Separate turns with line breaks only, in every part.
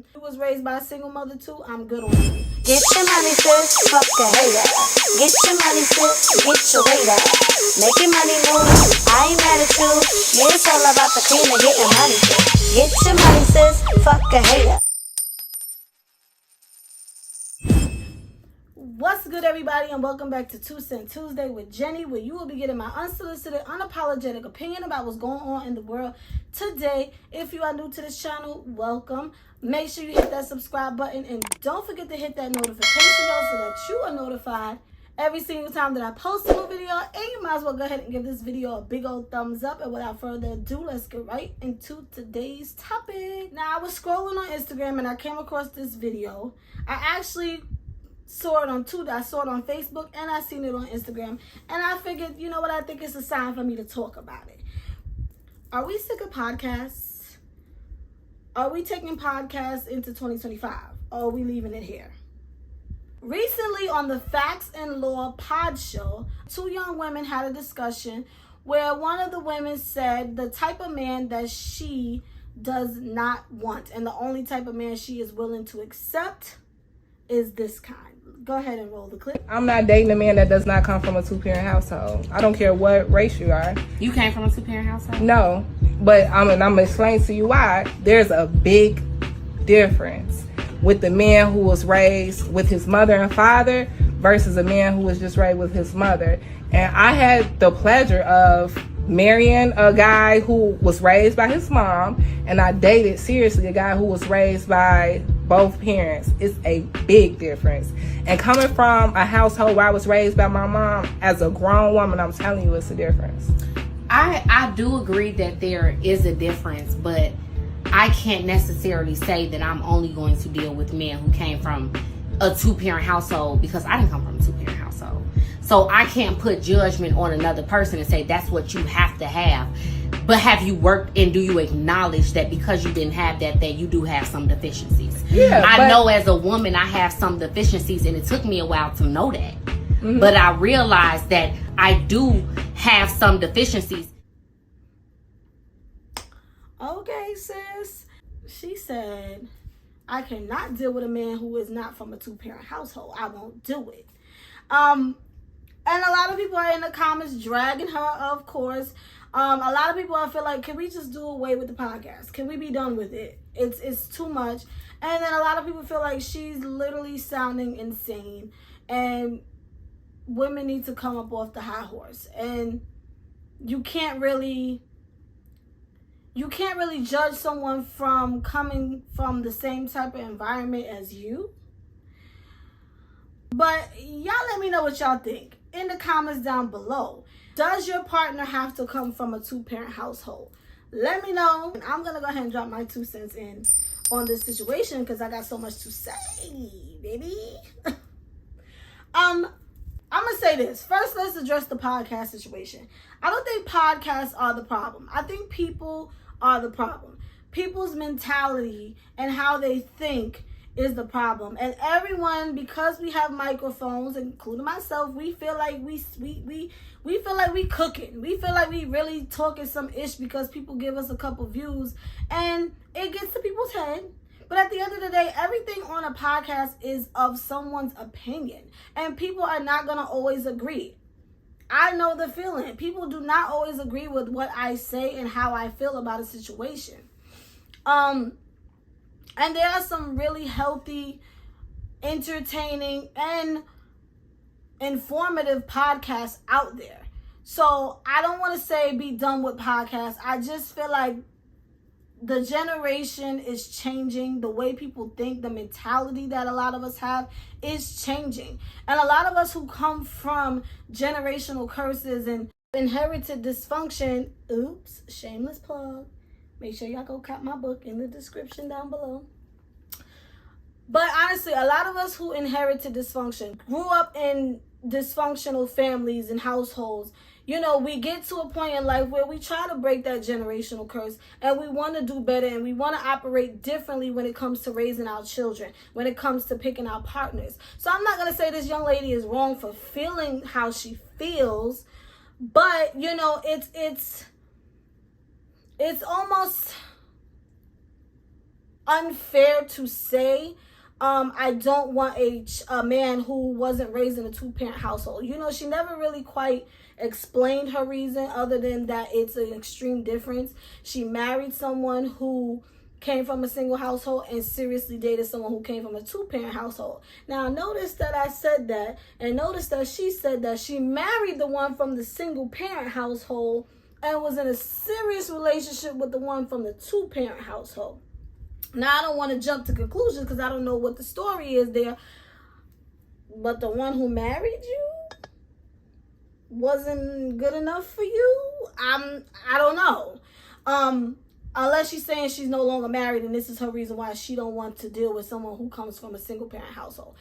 You was raised by a single mother too, I'm good on it. Get your money, sis, fuck a hater. Get your money, sis, get your weight up. Make your money move, I ain't mad at you. Yeah, it's all about the cream and getting money, sis. Get your money, sis, fuck a hater. What's good, everybody, and welcome back to 2 Cent Tuesday with Jenny, where you will be getting my unsolicited, unapologetic opinion about what's going on in the world today. If you are new to this channel, welcome. Make sure you hit that subscribe button, and don't forget to hit that notification bell so that you are notified every single time that I post a new video. And you might as well go ahead and give this video a big old thumbs up. And without further ado, let's get right into today's topic. Now, I was scrolling on Instagram and I came across this video. I actually saw it on I saw it on Facebook and I seen it on Instagram, and I figured, you know what, I think it's a sign for me to talk about it. Are we sick of podcasts? Are we taking podcasts into 2025, or are we leaving it here? Recently on the Facts and Law pod show, two young women had a discussion where one of the women said the type of man that she does not want, and the only type of man she is willing to accept is this kind. Go ahead and roll the clip.
I'm not dating a man that does not come from a two-parent household. I don't care what race you are.
You came from a two-parent household?
No, but I'm going to explain to you why. There's a big difference with the man who was raised with his mother and father versus a man who was just raised with his mother. And I had the pleasure of marrying a guy who was raised by his mom, and I dated seriously a guy who was raised by both parents. It's a big difference. And coming from a household where I was raised by my mom, as a grown woman, I'm telling you, it's a difference.
I do agree that there is a difference, but I can't necessarily say that I'm only going to deal with men who came from a two-parent household, because I didn't come from a two-parent household. So I can't put judgment on another person and say that's what you have to have. But have you worked, and do you acknowledge that because you didn't have that you do have some deficiencies?
Yeah,
I know as a woman I have some deficiencies, and it took me a while to know that. Mm-hmm. But I realized that I do have some deficiencies.
Okay, sis. She said, I cannot deal with a man who is not from a two-parent household. I won't do it. And a lot of people are in the comments dragging her, of course. A lot of people, I feel like, can we just do away with the podcast? Can we be done with it? It's too much. And then a lot of people feel like she's literally sounding insane, and women need to come up off the high horse. And you can't really judge someone from coming from the same type of environment as you. But y'all let me know what y'all think in the comments down below. Does your partner have to come from a two-parent household? Let me know. And I'm going to go ahead and drop my 2 cents in on this situation because I got so much to say, baby. I'm going to say this. First, let's address the podcast situation. I don't think podcasts are the problem. I think people are the problem. People's mentality and how they think is the problem. And everyone, because we have microphones, including myself, we feel like we feel like we cooking. We feel like we really talking some ish because people give us a couple views, and it gets to people's head. But at the end of the day, everything on a podcast is of someone's opinion, and people are not going to always agree. I know the feeling. People do not always agree with what I say and how I feel about a situation. And there are some really healthy, entertaining, and informative podcasts out there. So I don't want to say be done with podcasts. I just feel like the generation is changing. The way people think, the mentality that a lot of us have is changing. And a lot of us who come from generational curses and inherited dysfunction, oops, shameless plug. Make sure y'all go cop my book in the description down below. But honestly, a lot of us who inherited dysfunction, grew up in dysfunctional families and households, you know, we get to a point in life where we try to break that generational curse, and we want to do better, and we want to operate differently when it comes to raising our children, when it comes to picking our partners. So I'm not going to say this young lady is wrong for feeling how she feels, but, you know, it's almost unfair to say I don't want a man who wasn't raised in a two-parent household. You know, she never really quite explained her reason other than that it's an extreme difference. She married someone who came from a single household and seriously dated someone who came from a two-parent household. Now, notice that I said that, and notice that she said that she married the one from the single-parent household and was in a serious relationship with the one from the two-parent household. Now, I don't want to jump to conclusions because I don't know what the story is there, but the one who married you wasn't good enough for you? I don't know. Unless she's saying she's no longer married and this is her reason why she don't want to deal with someone who comes from a single parent household.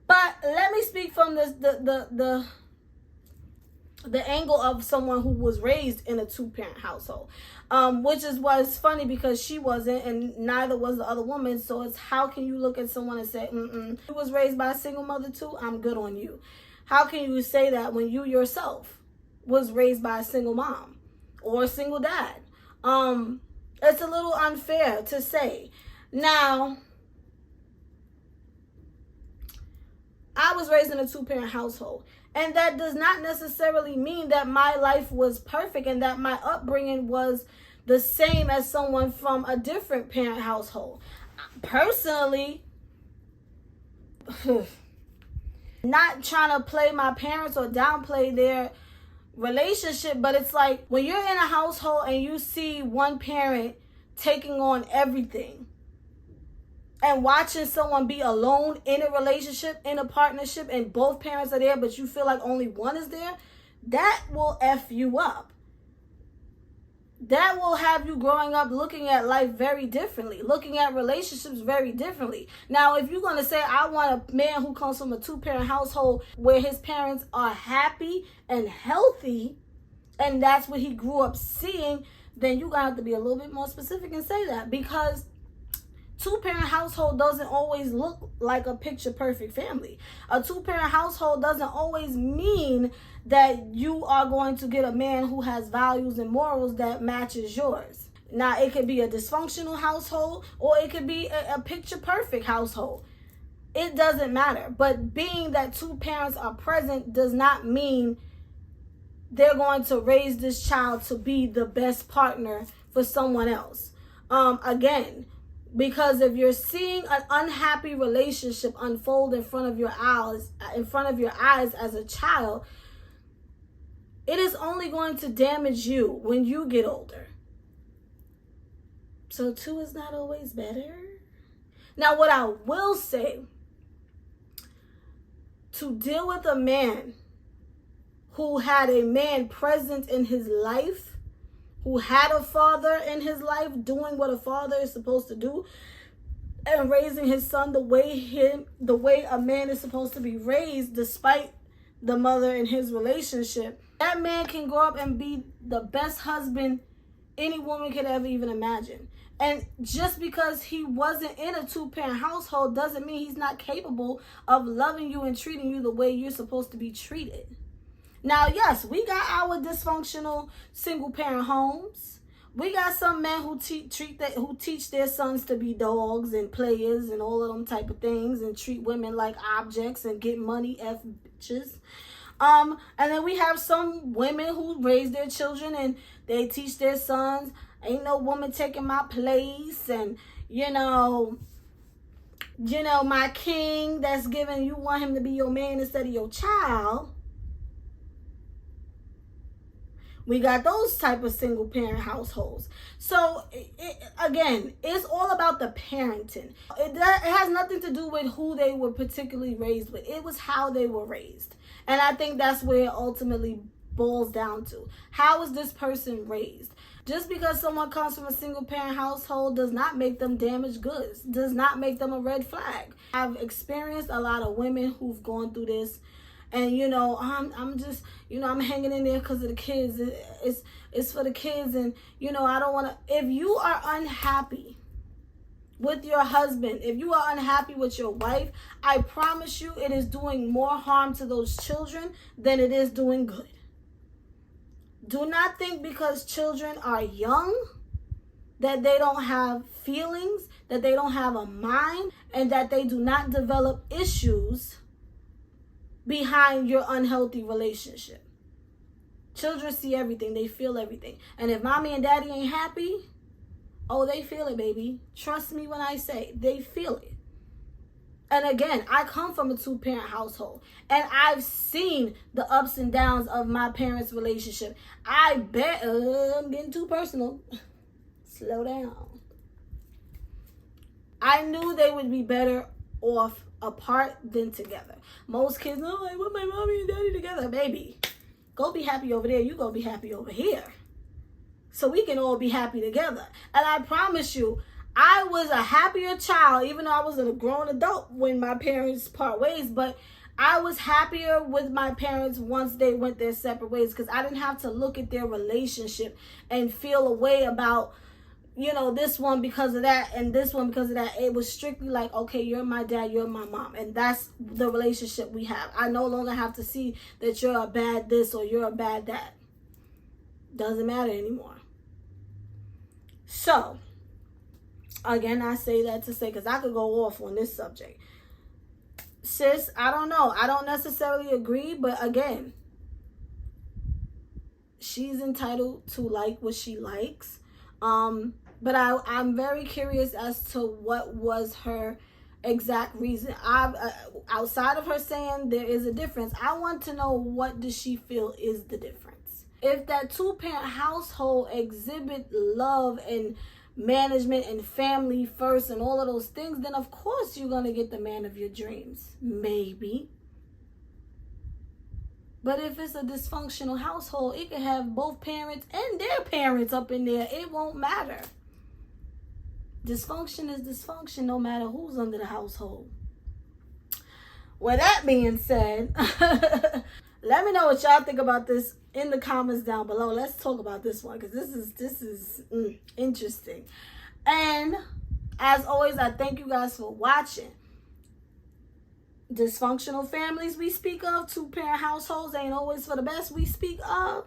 But let me speak from this the angle of someone who was raised in a two-parent household, which is what's funny because she wasn't and neither was the other woman. So it's how can you look at someone and say, you was raised by a single mother too? I'm good on you. How can you say that when you yourself was raised by a single mom or a single dad? It's a little unfair to say. Now, I was raised in a two-parent household. And that does not necessarily mean that my life was perfect and that my upbringing was the same as someone from a different parent household. Personally, not trying to play my parents or downplay their relationship, but it's like when you're in a household and you see one parent taking on everything and watching someone be alone in a relationship, in a partnership, and both parents are there, but you feel like only one is there, that will F you up. That will have you growing up looking at life very differently, looking at relationships very differently. Now, if you're going to say, I want a man who comes from a two-parent household where his parents are happy and healthy, and that's what he grew up seeing, then you're going to have to be a little bit more specific and say that, because two-parent household doesn't always look like a picture-perfect family. A two-parent household doesn't always mean that you are going to get a man who has values and morals that matches yours. Now, it could be a dysfunctional household or it could be a picture-perfect household. It doesn't matter. But being that two parents are present does not mean they're going to raise this child to be the best partner for someone else. Again, because if you're seeing an unhappy relationship unfold in front of your eyes as a child, it is only going to damage you when you get older. So two is not always better. Now, what I will say, to deal with a man who had a man present in his life, who had a father in his life doing what a father is supposed to do and raising his son the way a man is supposed to be raised despite the mother in his relationship, that man can grow up and be the best husband any woman could ever even imagine. And just because he wasn't in a two-parent household doesn't mean he's not capable of loving you and treating you the way you're supposed to be treated. Now, yes, we got our dysfunctional single-parent homes. We got some men who teach their sons to be dogs and players and all of them type of things and treat women like objects and get money F bitches. And then we have some women who raise their children and they teach their sons, ain't no woman taking my place, and you know, my king that's giving, you want him to be your man instead of your child. We got those type of single parent households. So again, it's all about the parenting. It has nothing to do with who they were particularly raised with. It was how they were raised. And I think that's where it ultimately boils down to. How is this person raised? Just because someone comes from a single parent household does not make them damaged goods, does not make them a red flag. I've experienced a lot of women who've gone through this. And I'm just, I'm hanging in there because of the kids. It's for the kids, and I don't want to. If you are unhappy with your husband, if you are unhappy with your wife, I promise you, it is doing more harm to those children than it is doing good. Do not think because children are young that they don't have feelings, that they don't have a mind, and that they do not develop issues behind your unhealthy relationship. Children see everything. They feel everything. And if mommy and daddy ain't happy, oh, they feel it, baby. Trust me when I say they feel it. And again, I come from a 2-parent household, and I've seen the ups and downs of my parents' relationship. I bet, I'm getting too personal. Slow down. I knew they would be better off apart than together. Most kids know, I want my mommy and daddy together. Baby, go be happy over there. You go be happy over here. So we can all be happy together. And I promise you, I was a happier child, even though I was a grown adult when my parents part ways. But I was happier with my parents once they went their separate ways, because I didn't have to look at their relationship and feel a way about, you know, this one because of that and this one because of that. It was strictly like, okay, you're my dad, you're my mom. And that's the relationship we have. I no longer have to see that you're a bad this or you're a bad that. Doesn't matter anymore. So, again, I say that to say, because I could go off on this subject. Sis, I don't know. I don't necessarily agree, but again, she's entitled to like what she likes. But I'm very curious as to what was her exact reason. Outside of her saying there is a difference, I want to know, what does she feel is the difference? If that 2-parent household exhibit love and management and family first and all of those things, then of course you're going to get the man of your dreams. Maybe. But if it's a dysfunctional household, it can have both parents and their parents up in there. It won't matter. Dysfunction is dysfunction no matter who's under the household. With that being said, let me know what y'all think about this in the comments down below. Let's talk about this one, because this is interesting. And as always, I thank you guys for watching. Dysfunctional families we speak of, 2-parent households ain't always for the best. We speak of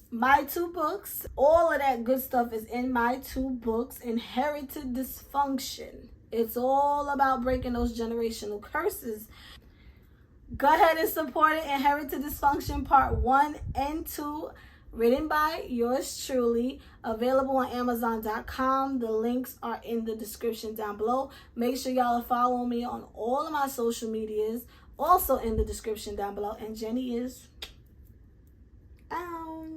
my 2 books. All of that good stuff is in my 2 books. Inherited Dysfunction. It's all about breaking those generational curses. Go ahead and support it. Inherited Dysfunction Part 1 and 2. Written by yours truly. Available on Amazon.com. The links are in the description down below. Make sure y'all are following me on all of my social medias. Also in the description down below. And Jenny is out.